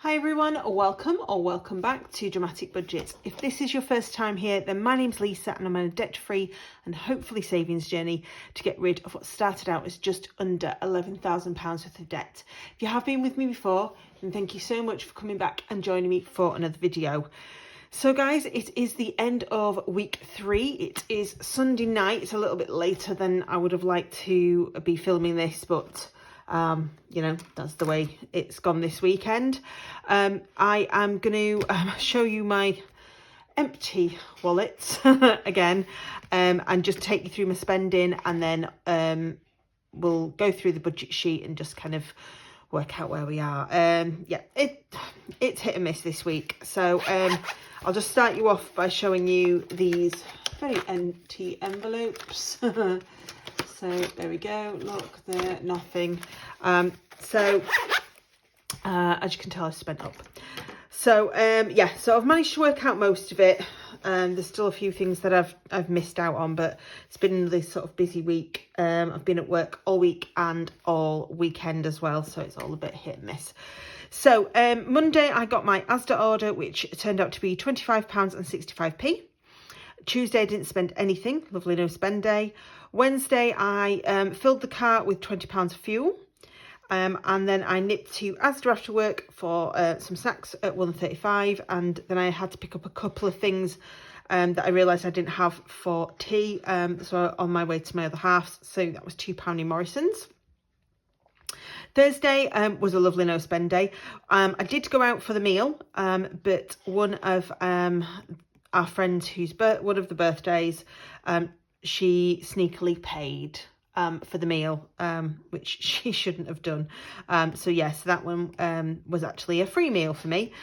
Hi everyone, welcome back to Dramatic Budgets. If this is your first time here, then my name's Lisa and I'm on a debt-free and hopefully savings journey to get rid of what started out as just under £11,000 worth of debt. If you have been with me before, then thank you so much for coming back and joining me for another video. So guys, it is the end of week 3. It is Sunday night. It's a little bit later than I would have liked to be filming this, but you know, that's the way it's gone this weekend. I am going to show you my empty wallet again, and just take you through my spending, and then we'll go through the budget sheet and just kind of work out where we are. Yeah, it's hit and miss this week. So I'll just start you off by showing you these very empty envelopes. So there we go, look there, nothing. As you can tell, I've spent up. So yeah, so I've managed to work out most of it. There's still a few things that I've missed out on, but it's been this sort of busy week. I've been at work all week and all weekend as well, so it's all a bit hit and miss. So Monday I got my Asda order, which turned out to be £25.65. Tuesday I didn't spend anything, lovely no spend day. Wednesday I filled the car with £20 of fuel, and then I nipped to Asda after work for some snacks at 1:35, and then I had to pick up a couple of things that I realised I didn't have for tea, so on my way to my other half, so that was £2 in Morrison's. Thursday was a lovely no spend day. I did go out for the meal, but one of our friends whose one of the birthdays, she sneakily paid for the meal, which she shouldn't have done. So yes, that one was actually a free meal for me.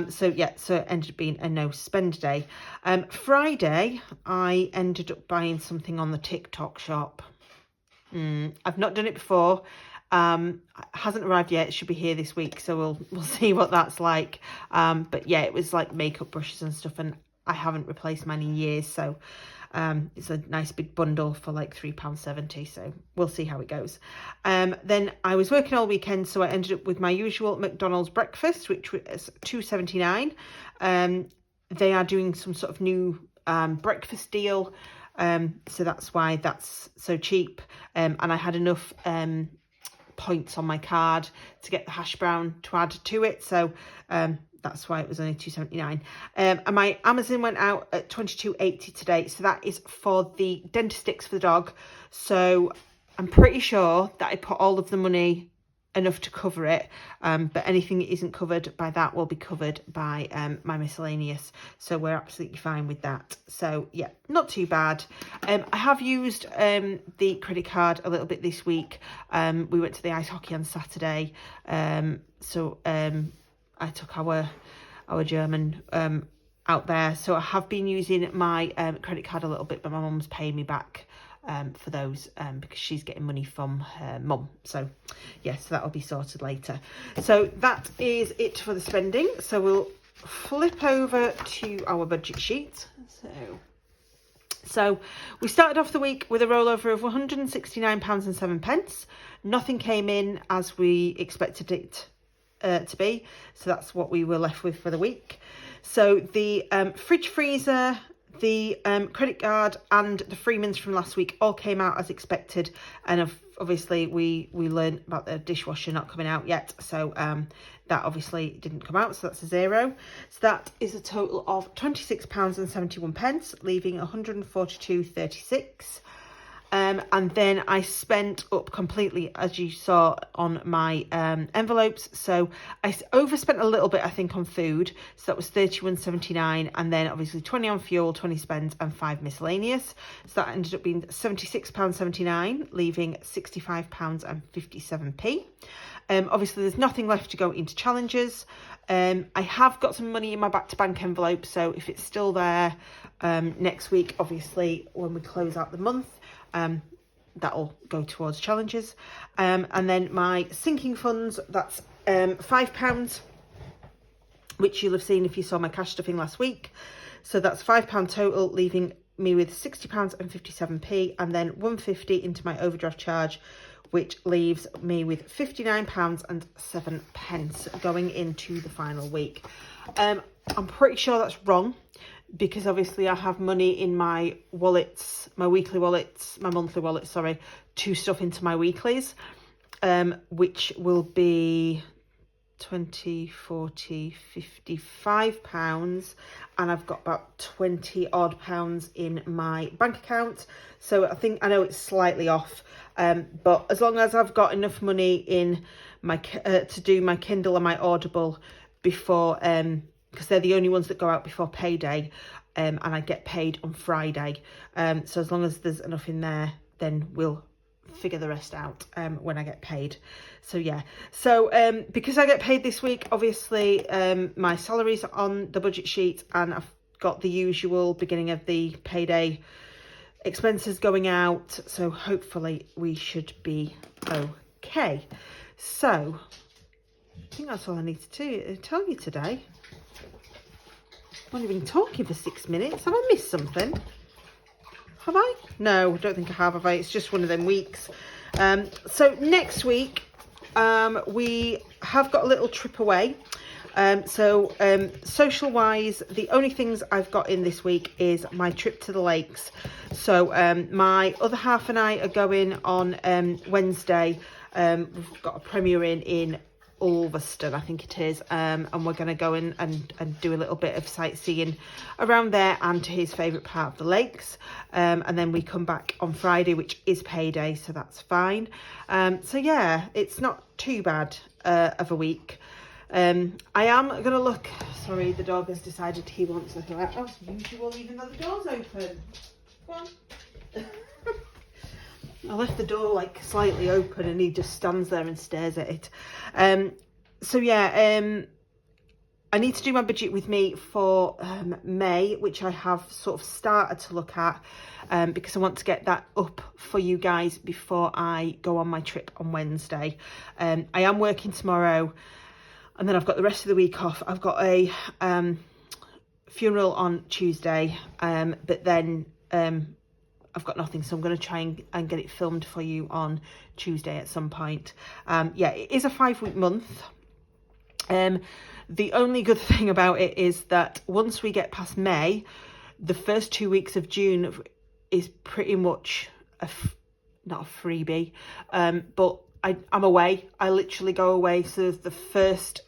So yeah, so it ended up being a no spend day. Friday, I ended up buying something on the TikTok shop. I've not done it before. It hasn't arrived yet. It should be here this week, so we'll see what that's like. But yeah, it was like makeup brushes and stuff, and I haven't replaced mine in years, so it's a nice big bundle for like £3.70, so we'll see how it goes. Then I was working all weekend, so I ended up with my usual McDonald's breakfast, which was £2.79. They are doing some sort of new breakfast deal, so that's why that's so cheap, and I had enough points on my card to get the hash brown to add to it, so that's why it was only £2.79. And my Amazon went out at £22.80 today, so that is for the Dentastix for the dog. So I'm pretty sure that I put all of the money enough to cover it, but anything that isn't covered by that will be covered by my miscellaneous, so we're absolutely fine with that. So yeah, not too bad. I have used the credit card a little bit this week. We went to the ice hockey on Saturday, so I took our German out there, so I have been using my credit card a little bit, but my mum's paying me back for those because she's getting money from her mum. So yes, that'll be sorted later. So that is it for the spending. So we'll flip over to our budget sheet. So we started off the week with a rollover of £169.07. Nothing came in as we expected it to be, so that's what we were left with for the week. So the fridge freezer, the credit card and the Freemans from last week all came out as expected, and obviously we learned about the dishwasher not coming out yet, so that obviously didn't come out, so that's a 0. So that is a total of £26.71, leaving £142.36. And then I spent up completely, as you saw on my envelopes. So I overspent a little bit, I think, on food. So that was £31.79, and then obviously 20 on fuel, 20 spends, and 5 miscellaneous. So that ended up being £76.79, leaving £65.57. Obviously, there's nothing left to go into challenges. I have got some money in my back to bank envelope, so if it's still there next week, obviously when we close out the month, that'll go towards challenges. And then my sinking funds, that's £5, which you'll have seen if you saw my cash stuffing last week. So that's £5 total, leaving me with £60.57, and then £150 into my overdraft charge, which leaves me with £59.07 going into the final week. I'm pretty sure that's wrong, because obviously I have money in my wallets, my monthly wallets, to stuff into my weeklies, which will be 20, 40, 55 pounds, and I've got about 20 odd pounds in my bank account. So I know it's slightly off, but as long as I've got enough money in my to do my Kindle and my Audible before, because they're the only ones that go out before payday, and I get paid on Friday, so as long as there's enough in there, then we'll figure the rest out when I get paid. So yeah, so because I get paid this week, obviously my salary's on the budget sheet, and I've got the usual beginning of the payday expenses going out, so hopefully we should be okay. So I think that's all I need to tell you today. I've only been talking for 6 minutes. Have I missed something? Have I? No, I don't think I have I? It's just one of them weeks. So next week, we have got a little trip away. Social-wise, the only things I've got in this week is my trip to the lakes. So my other half and I are going on Wednesday. We've got a premiere in Ulverston, I think it is, and we're going to go in and do a little bit of sightseeing around there and to his favourite part of the lakes, and then we come back on Friday, which is payday, so that's fine. So yeah, it's not too bad of a week. I am going to look, sorry, the dog has decided he wants to go out as usual, even though the door's open. Go on. I left the door like slightly open and he just stands there and stares at it. So yeah, I need to do my budget with me for May, which I have sort of started to look at, because I want to get that up for you guys before I go on my trip on Wednesday. I am working tomorrow, and then I've got the rest of the week off. I've got a funeral on Tuesday, but then I've got nothing, so I'm going to try and get it filmed for you on Tuesday at some point. Yeah, it is a 5-week month. The only good thing about it is that once we get past May, the first 2 weeks of June is pretty much not a freebie, but I'm away. I literally go away. So the first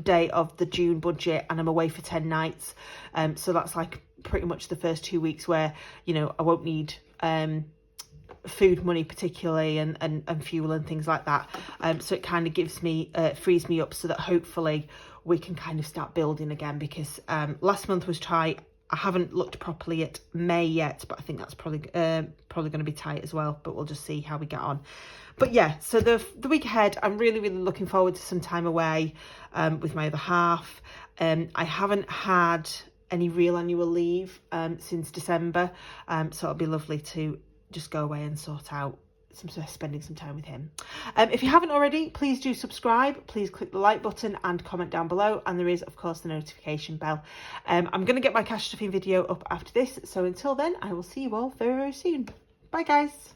day of the June budget, and I'm away for 10 nights. So that's like pretty much the first 2 weeks where, you know, I won't need food money particularly, and fuel and things like that. So it kind of gives me, frees me up so that hopefully we can kind of start building again, because last month was tight. I haven't looked properly at May yet, but I think that's probably going to be tight as well, but we'll just see how we get on. But yeah, so the week ahead, I'm really looking forward to some time away with my other half. I haven't had any real annual leave since December, so it'll be lovely to just go away and sort out spending some time with him. If you haven't already, please do subscribe. Please click the like button and comment down below, and there is of course the notification bell. I'm going to get my cash stuffing video up after this, so until then I will see you all very soon. Bye guys.